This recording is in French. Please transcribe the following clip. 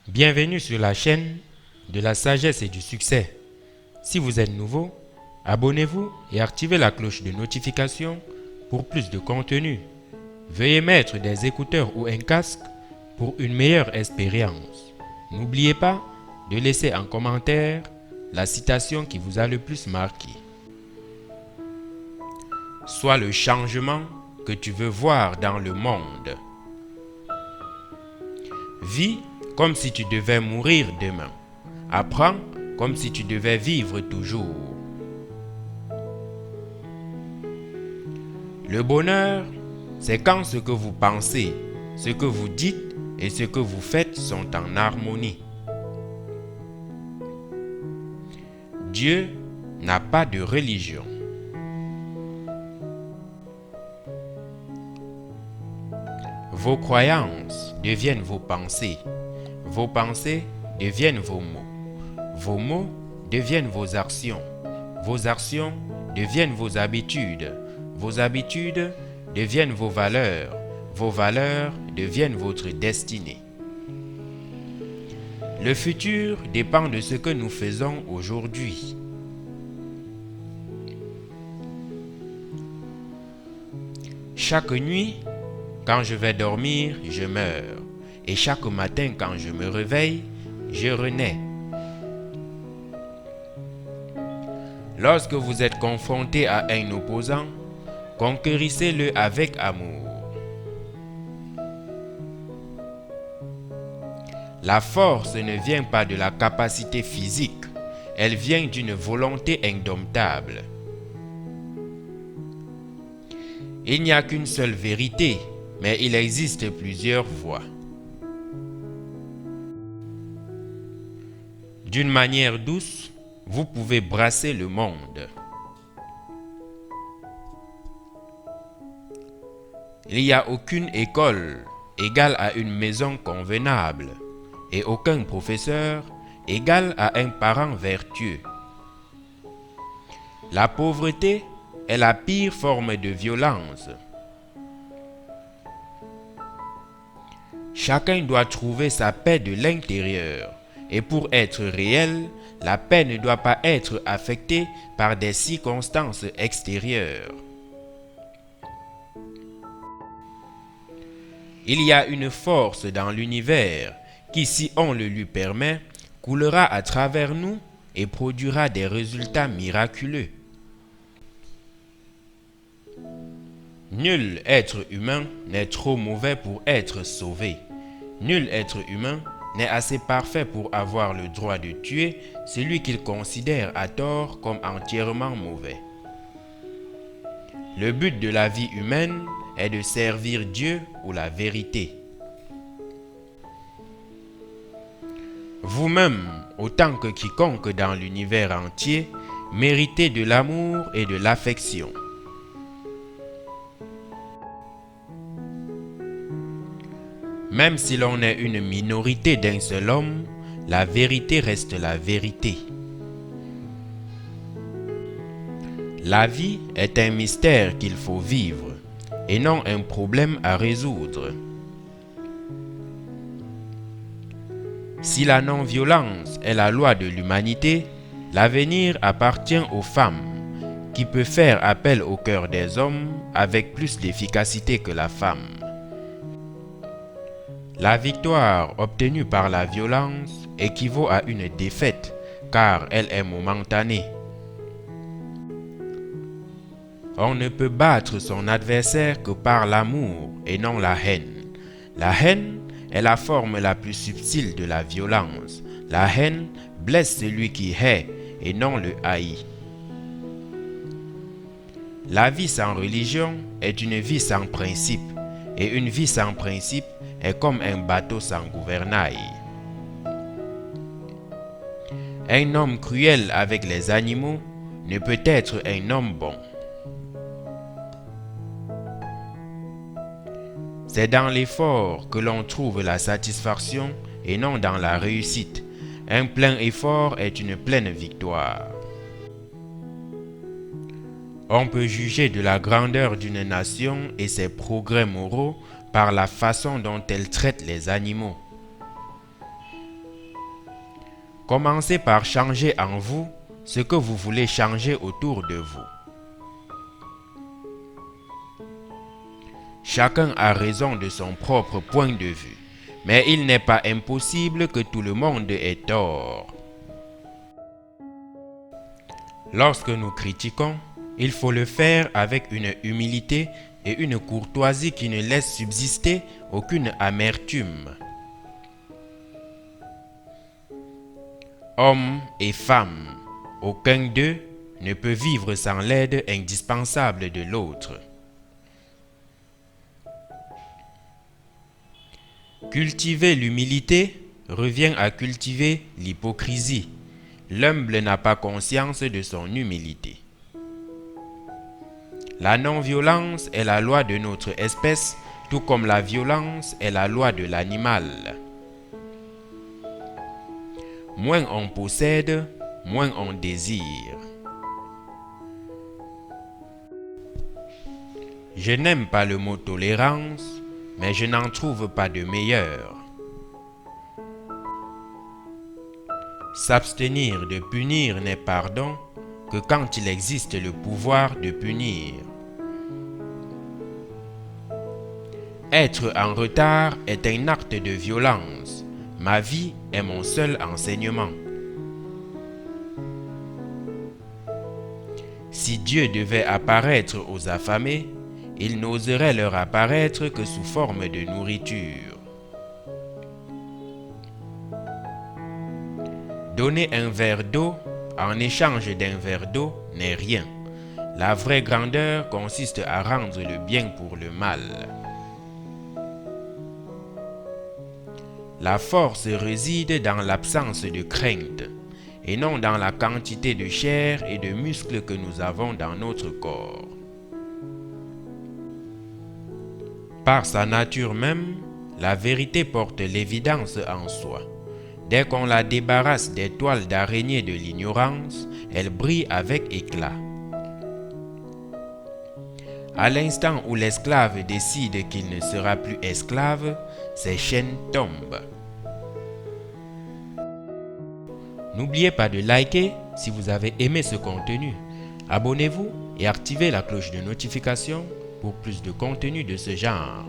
Bienvenue sur la chaîne de la sagesse et du succès. Si vous êtes nouveau, abonnez-vous et activez la cloche de notification pour plus de contenu. Veuillez mettre des écouteurs ou un casque pour une meilleure expérience. N'oubliez pas de laisser en commentaire la citation qui vous a le plus marqué. Sois le changement que tu veux voir dans le monde. Vis comme si tu devais mourir demain. Apprends comme si tu devais vivre toujours. Le bonheur, c'est quand ce que vous pensez, ce que vous dites et ce que vous faites sont en harmonie. Dieu n'a pas de religion. Vos croyances deviennent vos pensées. Vos pensées deviennent vos mots. Vos mots deviennent vos actions. Vos actions deviennent vos habitudes. Vos habitudes deviennent vos valeurs. Vos valeurs deviennent votre destinée. Le futur dépend de ce que nous faisons aujourd'hui. Chaque nuit, quand je vais dormir, je meurs. Et chaque matin, quand je me réveille, je renais. Lorsque vous êtes confronté à un opposant, conquérissez-le avec amour. La force ne vient pas de la capacité physique, elle vient d'une volonté indomptable. Il n'y a qu'une seule vérité, mais il existe plusieurs voies. D'une manière douce, vous pouvez brasser le monde. Il n'y a aucune école égale à une maison convenable et aucun professeur égal à un parent vertueux. La pauvreté est la pire forme de violence. Chacun doit trouver sa paix de l'intérieur. Et pour être réelle, la paix ne doit pas être affectée par des circonstances extérieures. Il y a une force dans l'univers qui, si on le lui permet, coulera à travers nous et produira des résultats miraculeux. Nul être humain n'est trop mauvais pour être sauvé. Nul être humain n'est assez parfait pour avoir le droit de tuer celui qu'il considère à tort comme entièrement mauvais. Le but de la vie humaine est de servir Dieu ou la vérité. Vous-même, autant que quiconque dans l'univers entier, méritez de l'amour et de l'affection. Même si l'on est une minorité d'un seul homme, la vérité reste la vérité. La vie est un mystère qu'il faut vivre, et non un problème à résoudre. Si la non-violence est la loi de l'humanité, l'avenir appartient aux femmes, qui peut faire appel au cœur des hommes avec plus d'efficacité que la femme. La victoire obtenue par la violence équivaut à une défaite, car elle est momentanée. On ne peut battre son adversaire que par l'amour et non la haine. La haine est la forme la plus subtile de la violence. La haine blesse celui qui hait et non le haït. La vie sans religion est une vie sans principe, et une vie sans principe est comme un bateau sans gouvernail. Un homme cruel avec les animaux ne peut être un homme bon. C'est dans l'effort que l'on trouve la satisfaction et non dans la réussite. Un plein effort est une pleine victoire. On peut juger de la grandeur d'une nation et ses progrès moraux par la façon dont elle traite les animaux. Commencez par changer en vous ce que vous voulez changer autour de vous. Chacun a raison de son propre point de vue, mais il n'est pas impossible que tout le monde ait tort. Lorsque nous critiquons, il faut le faire avec une humilité et une courtoisie qui ne laissent subsister aucune amertume. Hommes et femmes, aucun d'eux ne peut vivre sans l'aide indispensable de l'autre. Cultiver l'humilité revient à cultiver l'hypocrisie. L'humble n'a pas conscience de son humilité. La non-violence est la loi de notre espèce, tout comme la violence est la loi de l'animal. Moins on possède, moins on désire. Je n'aime pas le mot tolérance, mais je n'en trouve pas de meilleur. S'abstenir de punir n'est pardon que quand il existe le pouvoir de punir. Être en retard est un acte de violence. Ma vie est mon seul enseignement. Si Dieu devait apparaître aux affamés, il n'oserait leur apparaître que sous forme de nourriture. Donner un verre d'eau en échange d'un verre d'eau n'est rien. La vraie grandeur consiste à rendre le bien pour le mal. La force réside dans l'absence de crainte et non dans la quantité de chair et de muscles que nous avons dans notre corps. Par sa nature même, la vérité porte l'évidence en soi. Dès qu'on la débarrasse des toiles d'araignée de l'ignorance, elle brille avec éclat. À l'instant où l'esclave décide qu'il ne sera plus esclave, ses chaînes tombent. N'oubliez pas de liker si vous avez aimé ce contenu. Abonnez-vous et activez la cloche de notification pour plus de contenu de ce genre.